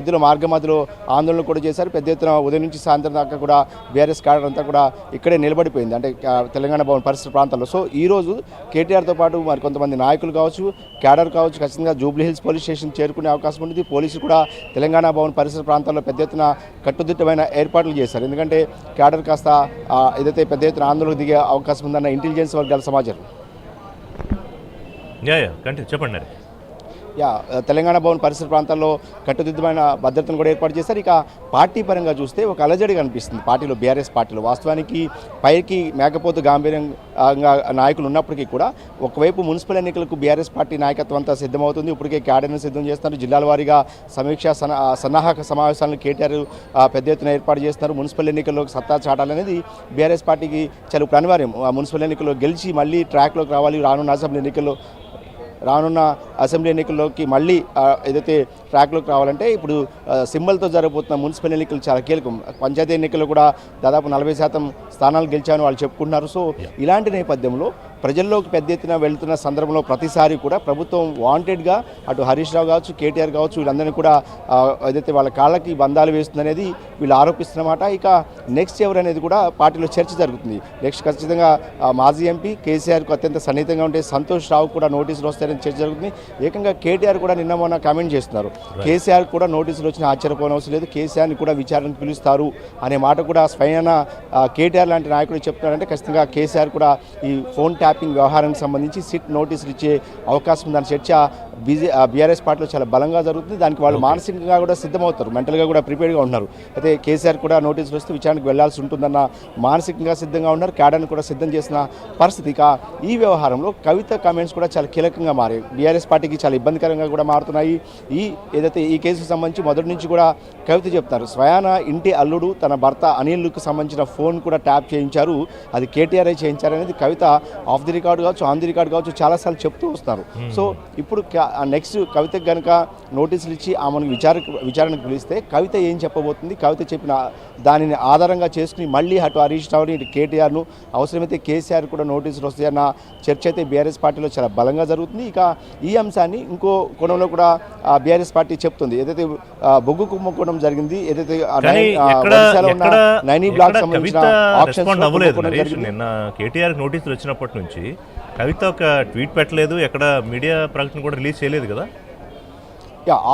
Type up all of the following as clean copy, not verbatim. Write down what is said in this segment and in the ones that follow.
మధ్యలో మధ్యలో ఆందోళన కూడా చేశారు. పెద్ద ఎత్తున ఉదయం నుంచి సాయంత్రం దాకా కూడా బీఆర్ఎస్ క్యాడర్ అంతా కూడా ఇక్కడే నిలబడిపోయింది, అంటే తెలంగాణ భవన్ పరిసర ప్రాంతాల్లో. సో ఈరోజు కేటీఆర్తో పాటు మరి కొంతమంది నాయకులు కావచ్చు, క్యాడర్ కావచ్చు, ఖచ్చితంగా జూబ్లీ హిల్స్ పోలీస్ స్టేషన్ చేరుకునే అవకాశం ఉంటుంది. పోలీసులు కూడా తెలంగాణ భవన్ పరిసర ప్రాంతాల్లో పెద్ద ఎత్తున కట్టుదిట్టమైన ఏర్పాట్లు చేశారు. ఎందుకంటే క్యాడర్ కాస్త ఏదైతే పెద్ద ఎత్తున ఆందోళన దిగే అవకాశం ఉందన్న ఇంటెలిజెన్స్ వర్గాల సమాచారం. చెప్పండి. తెలంగాణ భవన్ పరిసర ప్రాంతాల్లో కట్టుదిట్టమైన భద్రతను కూడా ఏర్పాటు చేశారు. ఇక పార్టీ పరంగా చూస్తే ఒక అలజడి కనిపిస్తుంది పార్టీలో, బీఆర్ఎస్ పార్టీలో. వాస్తవానికి పైకి మేకపోతు గాంభీర్యంగా నాయకులు ఉన్నప్పటికీ కూడా ఒకవైపు మున్సిపల్ ఎన్నికలకు బీఆర్ఎస్ పార్టీ నాయకత్వం అంతా సిద్ధమవుతుంది. ఇప్పటికే క్యాడర్ను సిద్ధం చేస్తున్నారు. జిల్లాల వారీగా సమీక్ష సన్నాహక సమావేశాలను కేటీఆర్ పెద్ద ఎత్తున ఏర్పాటు చేస్తున్నారు. మున్సిపల్ ఎన్నికల్లో సత్తా చాటాలనేది బీఆర్ఎస్ పార్టీకి చాలా ఇప్పుడు అనివార్యం. మున్సిపల్ ఎన్నికల్లో గెలిచి మళ్ళీ ట్రాక్లోకి రావాలి. రానున్న అసెంబ్లీ ఎన్నికల్లోకి మళ్ళీ ఏదైతే ట్రాక్లోకి రావాలంటే ఇప్పుడు సింబల్తో జరగబోతున్న మున్సిపల్ ఎన్నికలు చాలా కీలకం. పంచాయతీ ఎన్నికల్లో కూడా దాదాపు 40% స్థానాలు గెలిచామని వాళ్ళు చెప్పుకుంటున్నారు. సో ఇలాంటి నేపథ్యంలో ప్రజల్లోకి పెద్ద ఎత్తున వెళ్తున్న సందర్భంలో ప్రతిసారి కూడా ప్రభుత్వం వాంటెడ్గా అటు హరీష్ రావు కావచ్చు, కేటీఆర్ కావచ్చు, వీళ్ళందరినీ కూడా ఏదైతే వాళ్ళ కాళ్ళకి బంధాలు వేస్తుందనేది వీళ్ళు ఆరోపిస్తున్నమాట. ఇక నెక్స్ట్ ఎవరనేది కూడా పార్టీలో చర్చ జరుగుతుంది. నెక్స్ట్ ఖచ్చితంగా మాజీ ఎంపీ కేసీఆర్కు అత్యంత సన్నిహితంగా ఉంటే సంతోష్ రావు కూడా నోటీసులు వస్తాయని చర్చ జరుగుతుంది. ఏకంగా కేటీఆర్ కూడా నిన్న మొన్న కామెంట్ చేస్తున్నారు. కేసీఆర్ కూడా నోటీసులు వచ్చిన ఆశ్చర్యపోనవసరం లేదు, కేసీఆర్ని కూడా విచారణకు పిలుస్తారు అనే మాట కూడా స్వయాన కేటీఆర్ లాంటి నాయకుడు చెప్తున్నారంటే ఖచ్చితంగా కేసీఆర్ కూడా ఈ ఫోన్ ట్యాపింగ్ వ్యవహారానికి సంబంధించి సిట్ నోటీసులు ఇచ్చే అవకాశం ఉందని చర్చ బీఆర్ఎస్ పార్టీలో చాలా బలంగా జరుగుతుంది. దానికి వాళ్ళు మానసికంగా కూడా సిద్ధమవుతారు, మెంటల్గా కూడా ప్రిపేర్డ్గా ఉన్నారు. అయితే కేసీఆర్ కూడా నోటీసులు వస్తే విచారణకు వెళ్లాల్సి ఉంటుందన్న మానసికంగా సిద్ధంగా ఉన్నారు. క్యాడర్ని కూడా సిద్ధం చేసిన పరిస్థితి. ఇక ఈ వ్యవహారంలో కవిత కామెంట్స్ కూడా చాలా కీలకంగా మారాయి. బీఆర్ఎస్ పార్టీకి చాలా ఇబ్బందికరంగా కూడా మారుతున్నాయి. ఏదైతే ఈ కేసుకు సంబంధించి మొదటి నుంచి కూడా కవిత చెప్తారు, స్వయాన ఇంటి అల్లుడు తన భర్త అనిల్కు సంబంధించిన ఫోన్ కూడా ట్యాప్ చేయించారు, అది కేటీఆర్ఐ చేయించారనేది కవిత ఆఫ్ ది రికార్డు కావచ్చు, ఆన్ ది రికార్డు కావచ్చు చాలాసార్లు చెప్తూ వస్తారు. సో ఇప్పుడు నెక్స్ట్ కవితకు కనుక నోటీసులు ఇచ్చి ఆమెను విచారణకు పిలిస్తే కవిత ఏం చెప్పబోతుంది, కవిత చెప్పిన దానిని ఆధారంగా చేసుకుని మళ్ళీ అటు హరీష్ రావుని ఇటు కేటీఆర్ను అవసరమైతే కేసీఆర్ కూడా నోటీసులు వస్తాయన్న చర్చ అయితే బీఆర్ఎస్ పార్టీలో చాలా బలంగా జరుగుతుంది. ఇక ఈ అంశాన్ని ఇంకో కోణంలో కూడా బీఆర్ఎస్ పార్టీ చెప్తుంది. ఏదైతే బొగ్గు కుంభకోణం జరిగింది, ఏదైతే నైనీ బ్లాక్ సంబంధించిన నిన్న కేటీఆర్ నోటీసులు వచ్చినప్పటి నుంచి కవిత ఒక ట్వీట్ పెట్టలేదు, ఎక్కడ మీడియా ప్రకటన కూడా రిలీజ్ చేయలేదు కదా.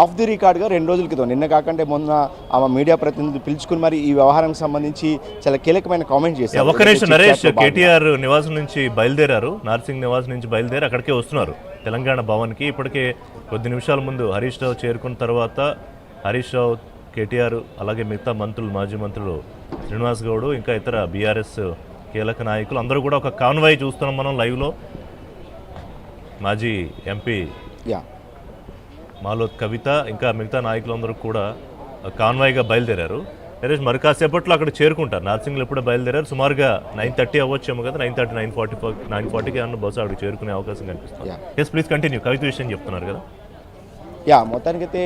ఆఫ్ ది రికార్డ్గా 2 రోజుల క్రితం, నిన్న కాకంటే మొన్న ఆమె మీడియా ప్రతినిధులు పిలుచుకుని మరి ఈ వ్యవహారానికి సంబంధించి చాలా కీలకమైన కామెంట్ చేశారు. ఒక్క నిమిషం నరేష్, కేటీఆర్ నివాసం నుంచి బయలుదేరారు, నార్సింగ్ నివాసం నుంచి బయలుదేరి అక్కడికే వస్తున్నారు తెలంగాణ భవన్కి. ఇప్పటికే కొద్ది నిమిషాల ముందు హరీష్ రావు చేరుకున్న తర్వాత హరీష్ రావు, కేటీఆర్, అలాగే మిగతా మంత్రులు, మాజీ మంత్రులు శ్రీనివాస్ గౌడ్, ఇంకా ఇతర బీఆర్ఎస్ కీలక నాయకులు అందరూ కూడా ఒక కాన్వాయ్ చూస్తున్నాం మనం లైవ్లో. మాజీ ఎంపీ మాలోత్ కవిత ఇంకా మిగతా నాయకులందరూ కూడా కాన్వాయ్గా బయలుదేరారు. నరేష్ మరి కాసేపట్లో అక్కడ చేరుకుంటారు. నార్సింగ్లో ఎప్పుడో బయలుదేరారు, సుమారుగా 9:30 అవ్వచ్చేమో కదా, 9:30, 9:40కి అన్న బస్సు అక్కడికి చేరుకునే అవకాశం కనిపిస్తుంది. Yes please continue. కవిత విషయం చెప్తున్నారు కదా. మొత్తానికైతే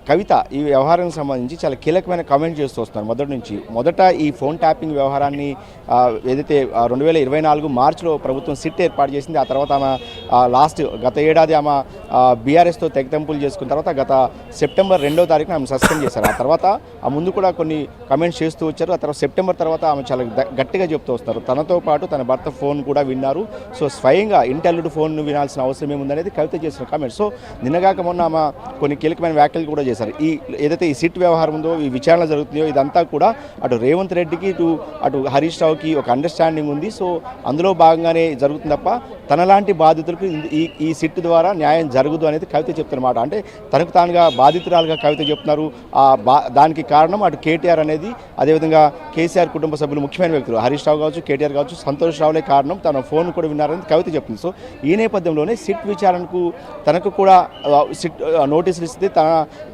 కవిత ఈ వ్యవహారానికి సంబంధించి చాలా కీలకమైన కామెంట్ చేస్తూ వస్తున్నారు మొదటి నుంచి. మొదట ఈ ఫోన్ ట్యాపింగ్ వ్యవహారాన్ని ఏదైతే 2024 మార్చిలో ప్రభుత్వం సిట్ ఏర్పాటు చేసింది, ఆ తర్వాత ఆమె గత ఏడాది ఆమె బీఆర్ఎస్తో తెగతెంపులు చేసుకున్న తర్వాత గత సెప్టెంబర్ 2వ తారీఖున ఆమె సస్పెండ్ చేశారు. ఆ తర్వాత ఆ ముందు కూడా కొన్ని కామెంట్స్ చేస్తూ వచ్చారు. ఆ తర్వాత సెప్టెంబర్ తర్వాత ఆమె చాలా గట్టిగా చెప్తూ వస్తారు. తనతో పాటు తన భర్త ఫోన్ కూడా విన్నారు. సో స్వయంగా ఇంటి అల్లుడు ఫోన్ను వినాల్సిన అవసరం ఏముందనేది కవిత చేసిన కామెంట్స్. సో నిన్నగాక మొన్న ఆమె కొన్ని కీలకమైన వ్యాఖ్యలు కూడా చేశారు. ఏదైతే ఈ సిట్ వ్యవహారం ఉందో, ఈ విచారణ జరుగుతుందో, ఇదంతా కూడా అటు రేవంత్ రెడ్డికి అటు హరీష్ రావుకి ఒక అండర్స్టాండింగ్ ఉంది. సో అందులో భాగంగానే జరుగుతుంది తప్ప తనలాంటి బాధితులకు ఈ సిట్ ద్వారా న్యాయం జరగదు అనేది కవిత చెప్తున్నమాట. అంటే తనకు తానుగా బాధితురాలుగా కవిత చెప్తున్నారు. దానికి కారణం అటు కేటీఆర్ అనేది, అదేవిధంగా కేసీఆర్ కుటుంబ సభ్యులు ముఖ్యమైన వ్యక్తులు హరీష్ రావు కావచ్చు, కేటీఆర్ కావచ్చు, సంతోష్ రావులే కారణం, తన ఫోన్ కూడా విన్నారని కవిత చెప్తుంది. సో ఈ నేపథ్యంలోనే సిట్ విచారణకు తనకు కూడా సిట్ నోటీసులు ఇస్తే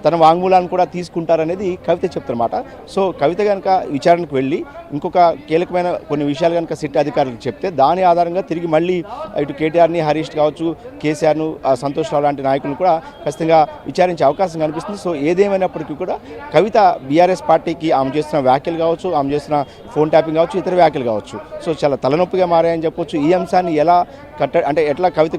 తన వాంగ్మూలాన్ని కూడా తీసుకుంటారనేది కవిత చెప్తున్నమాట. సో కవిత కనుక విచారణకు వెళ్ళి ఇంకొక కీలకమైన కొన్ని విషయాలు కనుక సిట్ అధికారులకు చెప్తే దాని ఆధారంగా తిరిగి మళ్ళీ ఇటు కేటీఆర్ని, హరీష్ కావచ్చు, కేసీఆర్ను, సంతోష్ రావు లాంటి నాయకులను కూడా ఖచ్చితంగా విచారించే అవకాశం కనిపిస్తుంది. సో ఏదేమైనప్పటికీ కూడా కవిత బీఆర్ఎస్ పార్టీకి ఆమె చేస్తున్న వ్యాఖ్యలు కావచ్చు, ఆమె చేస్తున్న ఫోన్ ట్యాపింగ్ కావచ్చు, ఇతర వ్యాఖ్యలు కావచ్చు, సో చాలా తలనొప్పిగా మారాయని చెప్పొచ్చు. ఈ అంశాన్ని ఎట్లా కవిత